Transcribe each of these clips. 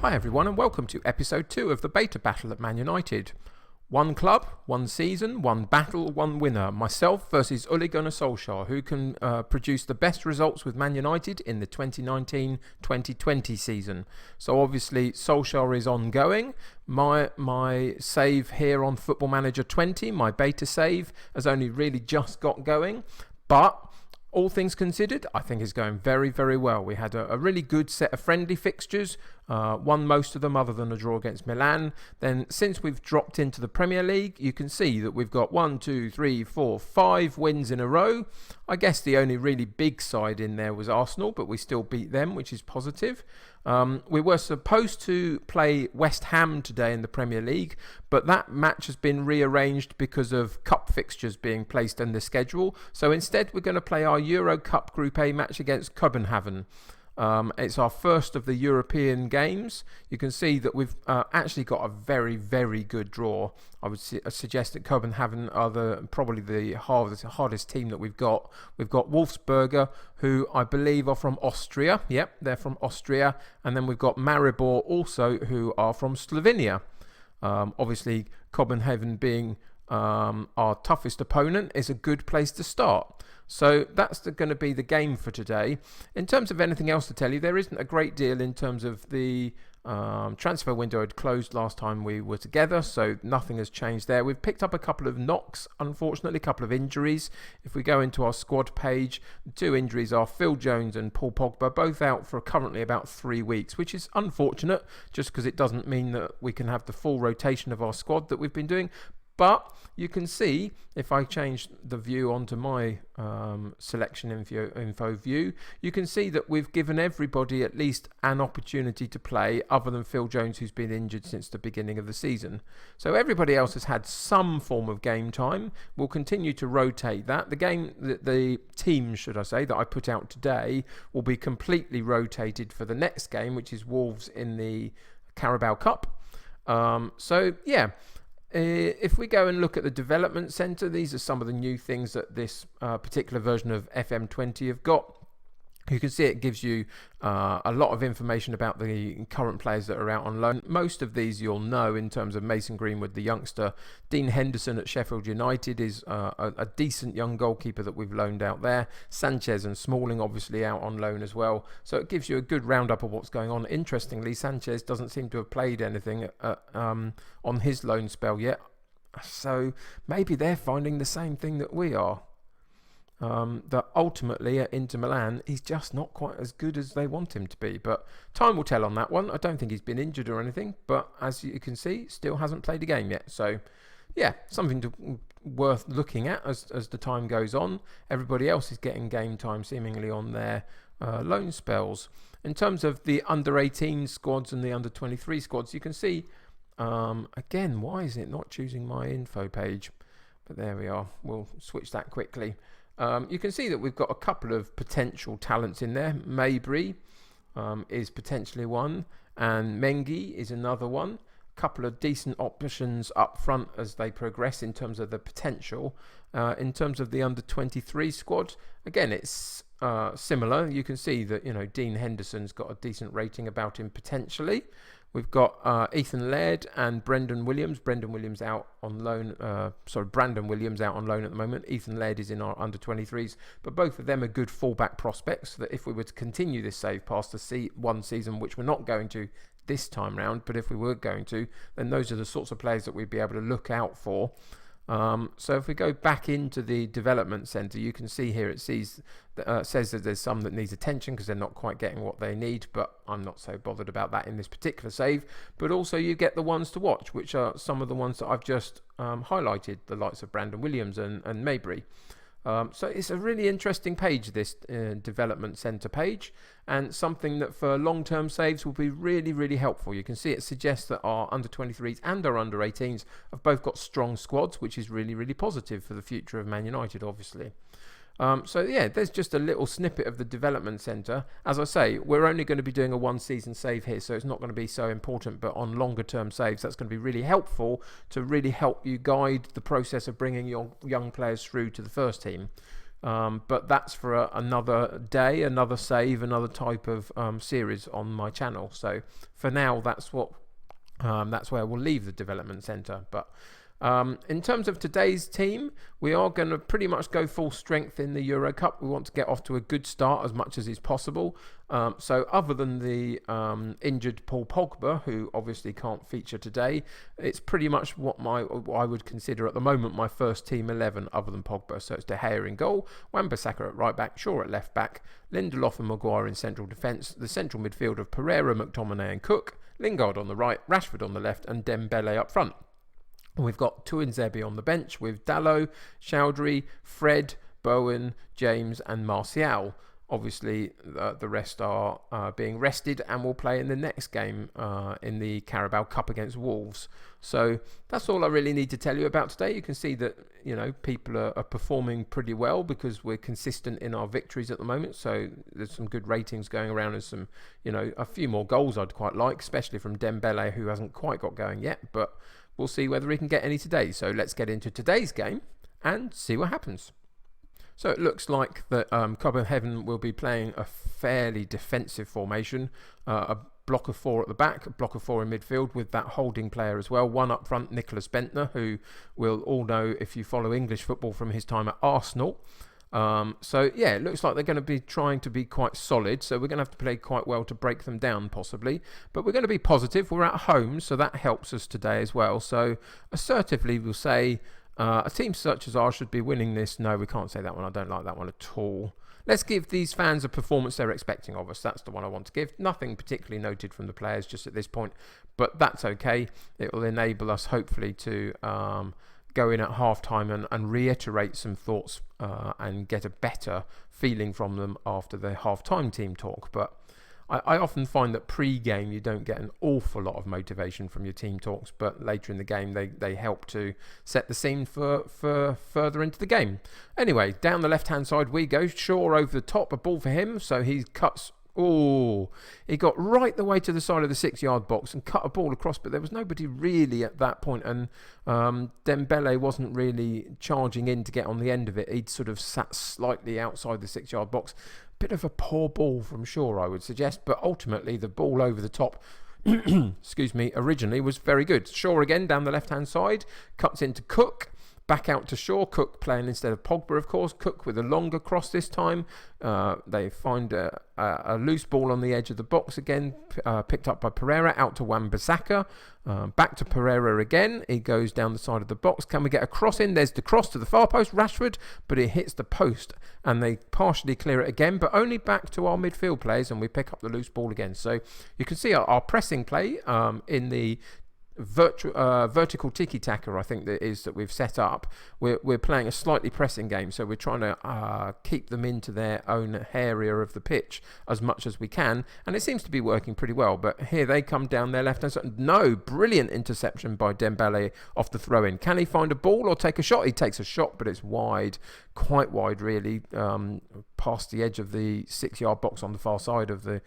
Hi everyone and welcome to episode 2 of the Beta Battle at Man United. One club, one season, one battle, one winner. Myself versus Ole Gunnar Solskjaer, who can produce the best results with Man United in the 2019-2020 season. So obviously Solskjaer is ongoing. My save here on Football Manager 20, my beta save, has only really just got going. But all things considered, I think it's going very, very well. We had a really good set of friendly fixtures, won most of them other than a draw against Milan. Then since we've dropped into the Premier League, you can see that we've got 5 wins in a row. I guess the only really big side in there was Arsenal, but we still beat them, which is positive. We were supposed to play West Ham today in the Premier League, but that match has been rearranged because of cup fixtures being placed in the schedule. So instead, we're going to play our Euro Cup Group A match against Kobenhavn. It's our first of the European games. You can see that we've actually got a very, very good draw. I would suggest that Kobenhavn are probably the hardest team that we've got. We've got Wolfsberger, who I believe are from Austria. Yep, they're from Austria. And then we've got Maribor also, who are from Slovenia. Obviously, Kobenhavn being our toughest opponent is a good place to start. So that's going to be the game for today. In terms of anything else to tell you, there isn't a great deal in terms of the transfer window had closed last time we were together, so nothing has changed there. We've picked up a couple of knocks, unfortunately, a couple of injuries. If we go into our squad page, the two injuries are Phil Jones and Paul Pogba, both out for currently about 3 weeks, which is unfortunate, just because it doesn't mean that we can have the full rotation of our squad that we've been doing. But you can see, if I change the view onto my selection info view, you can see that we've given everybody at least an opportunity to play, other than Phil Jones, who's been injured since the beginning of the season. So everybody else has had some form of game time. We'll continue to rotate that. The team, should I say, that I put out today will be completely rotated for the next game, which is Wolves in the Carabao Cup. If we go and look at the development centre, these are some of the new things that this particular version of FM20 have got. You can see it gives you a lot of information about the current players that are out on loan. Most of these you'll know in terms of Mason Greenwood, the youngster. Dean Henderson at Sheffield United is a decent young goalkeeper that we've loaned out there. Sanchez and Smalling obviously out on loan as well. So it gives you a good roundup of what's going on. Interestingly, Sanchez doesn't seem to have played anything on his loan spell yet. So maybe they're finding the same thing that we are. That ultimately at Inter Milan he's just not quite as good as they want him to be, but time will tell on that one. I don't think he's been injured or anything, but as you can see, still hasn't played a game yet. So yeah, something worth looking at as the time goes on. Everybody else is getting game time seemingly on their loan spells. In terms of the under 18 squads and the under 23 squads, you can see again, why is it not choosing my info page? But there we are. We'll switch that quickly. You can see that we've got a couple of potential talents in there. Mabry is potentially one, and Mengi is another one. A couple of decent options up front as they progress in terms of the potential. In terms of the under-23 squad, again, it's similar. You can see that Dean Henderson's got a decent rating about him potentially. We've got Ethan Laird and Brendan Williams. Brandon Williams out on loan at the moment. Ethan Laird is in our under-23s. But both of them are good fullback prospects that if we were to continue this save past the one season, which we're not going to this time round, but if we were going to, then those are the sorts of players that we'd be able to look out for. So if we go back into the development centre, you can see here it says that there's some that needs attention because they're not quite getting what they need, but I'm not so bothered about that in this particular save. But also you get the ones to watch, which are some of the ones that I've just highlighted, the likes of Brandon Williams and Mabry. So it's a really interesting page, this development centre page, and something that for long-term saves will be really, really helpful. You can see it suggests that our under-23s and our under-18s have both got strong squads, which is really, really positive for the future of Man United, obviously. So yeah, there's just a little snippet of the development centre. As I say, we're only going to be doing a one-season save here, so it's not going to be so important, but on longer-term saves, that's going to be really helpful to really help you guide the process of bringing your young players through to the first team. But that's for another day, another save, another type of series on my channel. So for now, that's where we'll leave the development centre. But in terms of today's team, we are going to pretty much go full strength in the Euro Cup. We want to get off to a good start as much as is possible. So other than the injured Paul Pogba, who obviously can't feature today, it's pretty much what I would consider at the moment my first team 11 other than Pogba. So it's De Gea in goal, Wan-Bissaka at right back, Shaw at left back, Lindelof and Maguire in central defence, the central midfield of Pereira, McTominay and Cook, Lingard on the right, Rashford on the left and Dembele up front. We've got Tuanzebe on the bench with Dalot, Chowdhury, Fred, Bowen, James and Martial. Obviously, the rest are being rested and will play in the next game in the Carabao Cup against Wolves. So that's all I really need to tell you about today. You can see that people are performing pretty well because we're consistent in our victories at the moment. So there's some good ratings going around and some, a few more goals I'd quite like, especially from Dembele, who hasn't quite got going yet. But we'll see whether he can get any today. So let's get into today's game and see what happens. So it looks like that Kobenhavn will be playing a fairly defensive formation, a block of 4 at the back, a block of 4 in midfield with that holding player as well. One up front, Nicholas Bentner, who we'll all know if you follow English football from his time at Arsenal. So yeah, it looks like they're going to be trying to be quite solid, so we're going to have to play quite well to break them down possibly, but we're going to be positive. We're at home, so that helps us today as well. So assertively we'll say a team such as ours should be winning this. No, we can't say that one. I don't like that one at all. Let's give these fans a performance they're expecting of us. That's the one I want to give. Nothing particularly noted from the players just at this point, but that's okay. It will enable us hopefully to go in at half-time and reiterate some thoughts and get a better feeling from them after the half-time team talk. But I often find that pre-game you don't get an awful lot of motivation from your team talks, but later in the game they help to set the scene for further into the game. Anyway, down the left-hand side we go. Shaw over the top, a ball for him, so he cuts. Oh, he got right the way to the side of the 6-yard box and cut a ball across, but there was nobody really at that point, and Dembele wasn't really charging in to get on the end of it. He'd sort of sat slightly outside the 6-yard box. Bit of a poor ball from Shaw, I would suggest, but ultimately the ball over the top excuse me, originally was very good. Shaw again down the left-hand side, cuts into Cook. Back out to Shaw, Cook playing instead of Pogba, of course. Cook with a longer cross this time. They find a loose ball on the edge of the box again, picked up by Pereira, out to Wan-Bissaka. Back to Pereira again. He goes down the side of the box. Can we get a cross in? There's the cross to the far post, Rashford, but it hits the post and they partially clear it again, but only back to our midfield players and we pick up the loose ball again. So you can see our pressing play in the vertical tiki-taka, I think that is, that we've set up. We're playing a slightly pressing game, so we're trying to keep them into their own area of the pitch as much as we can, and it seems to be working pretty well. But here they come down their left hand side. No, brilliant interception by Dembele off the throw-in. Can he find a ball or take a shot? He takes a shot, but it's wide, quite wide really, past the edge of the 6-yard box on the far side of the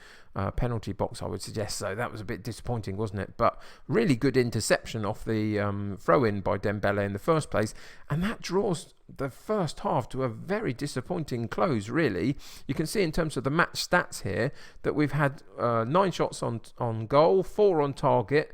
penalty box, I would suggest. So that was a bit disappointing, wasn't it? But really good interception off the throw-in by Dembele in the first place, and that draws the first half to a very disappointing close, really. You can see in terms of the match stats here that we've had 9 shots on goal, 4 on target,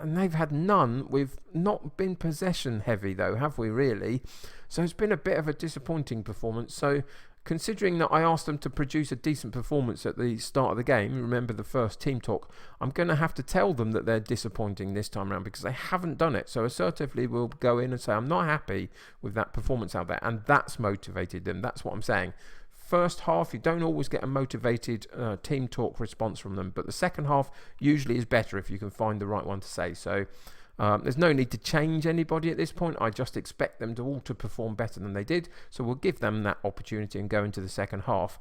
and they've had none. We've not been possession heavy though, have we really? So it's been a bit of a disappointing performance. So considering that I asked them to produce a decent performance at the start of the game, remember the first team talk, I'm going to have to tell them that they're disappointing this time around because they haven't done it. So assertively we'll go in and say I'm not happy with that performance out there, and that's motivated them. That's what I'm saying. First half you don't always get a motivated team talk response from them, but the second half usually is better if you can find the right one to say. So there's no need to change anybody at this point. I just expect them to all to perform better than they did. So we'll give them that opportunity and go into the second half.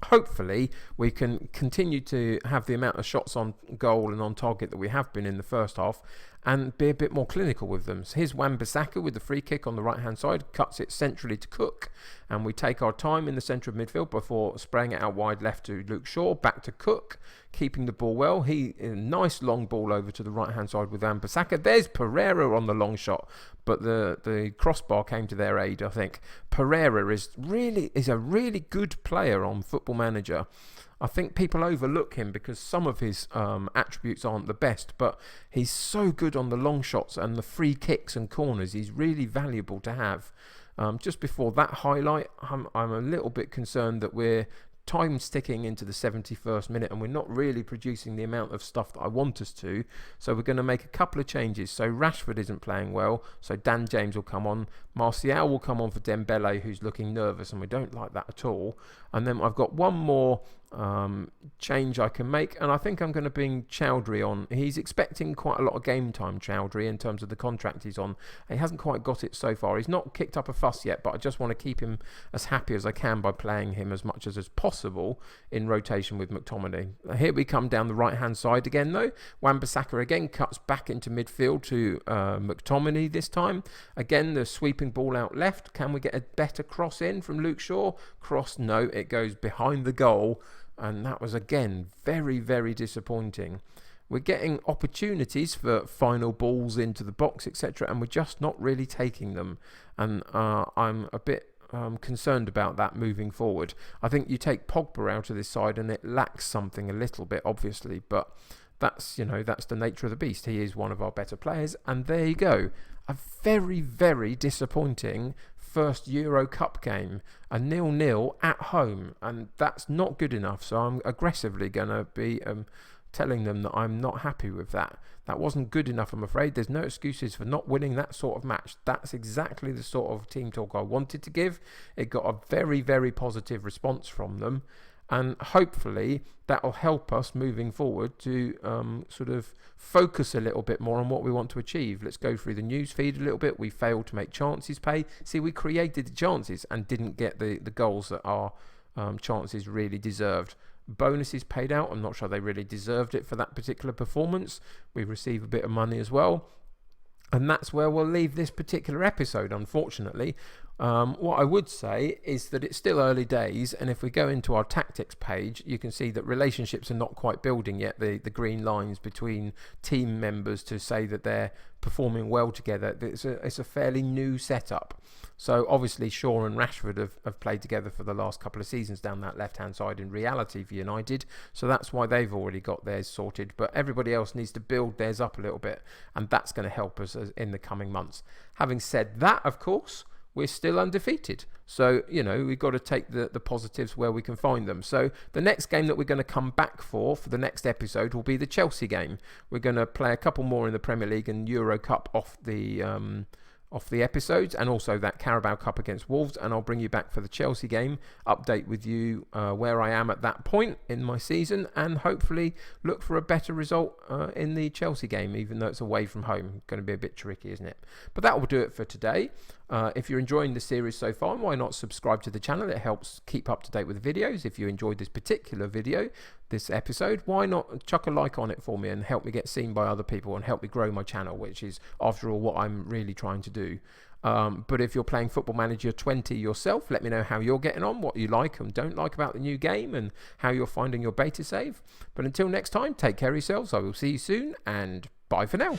Hopefully we can continue to have the amount of shots on goal and on target that we have been in the first half and be a bit more clinical with them. So here's Wan-Bissaka with the free kick on the right hand side, cuts it centrally to Cook, and we take our time in the centre of midfield before spraying it out wide left to Luke Shaw, back to Cook. keeping the ball well. A nice long ball over to the right-hand side with Wan-Bissaka. There's Pereira on the long shot, but the crossbar came to their aid, I think. Pereira is a really good player on Football Manager. I think people overlook him because some of his attributes aren't the best, but he's so good on the long shots and the free kicks and corners. He's really valuable to have. Just before that highlight, I'm a little bit concerned that we're time sticking into the 71st minute and we're not really producing the amount of stuff that I want us to. So we're going to make a couple of changes. So Rashford isn't playing well, so Dan James will come on. Martial will come on for Dembele, who's looking nervous, and we don't like that at all. And then I've got one more change I can make, and I think I'm going to bring Chowdhury on. He's expecting quite a lot of game time, Chowdhury, in terms of the contract he's on. He hasn't quite got it so far. He's not kicked up a fuss yet, but I just want to keep him as happy as I can by playing him as much as possible in rotation with McTominay. Here we come down the right hand side again though. Wan-Bissaka again cuts back into midfield to McTominay this time. Again, the sweeping ball out left. Can we get a better cross in from Luke Shaw? Cross, no, it goes behind the goal. And that was, again, very, very disappointing. We're getting opportunities for final balls into the box, etc., and we're just not really taking them. And I'm a bit concerned about that moving forward. I think you take Pogba out of this side and it lacks something a little bit, obviously, but that's the nature of the beast. He is one of our better players, and there you go. A very, very disappointing first Euro Cup game, a 0-0 at home, and that's not good enough. So I'm aggressively going to be telling them that I'm not happy with that. That wasn't good enough, I'm afraid. There's no excuses for not winning that sort of match. That's exactly the sort of team talk I wanted to give. It got a very, very positive response from them. And hopefully that will help us moving forward to sort of focus a little bit more on what we want to achieve. Let's go through the news feed a little bit. We failed to make chances pay. See, we created the chances and didn't get the goals that our chances really deserved. Bonuses paid out. I'm not sure they really deserved it for that particular performance. We receive a bit of money as well. And that's where we'll leave this particular episode, unfortunately. What I would say is that it's still early days, and if we go into our tactics page, you can see that relationships are not quite building yet, the green lines between team members to say that they're performing well together. It's a fairly new setup. So obviously Shaw and Rashford have played together for the last couple of seasons down that left-hand side in reality for United, so that's why they've already got theirs sorted, but everybody else needs to build theirs up a little bit, and that's going to help us in the coming months. Having said that, of course, we're still undefeated. So, we've got to take the positives where we can find them. So the next game that we're going to come back for the next episode will be the Chelsea game. We're going to play a couple more in the Premier League and Euro Cup off the episodes, and also that Carabao Cup against Wolves, and I'll bring you back for the Chelsea game, update with you where I am at that point in my season, and hopefully look for a better result in the Chelsea game, even though it's away from home. Going to be a bit tricky, isn't it? But that will do it for today. If you're enjoying the series so far, why not subscribe to the channel? It helps keep up to date with the videos. If you enjoyed this particular video, this episode, why not chuck a like on it for me and help me get seen by other people and help me grow my channel, which is, after all, what I'm really trying to do. But if you're playing Football Manager 20 yourself, let me know how you're getting on, what you like and don't like about the new game, and how you're finding your beta save. But until next time, take care of yourselves. I will see you soon, and bye for now.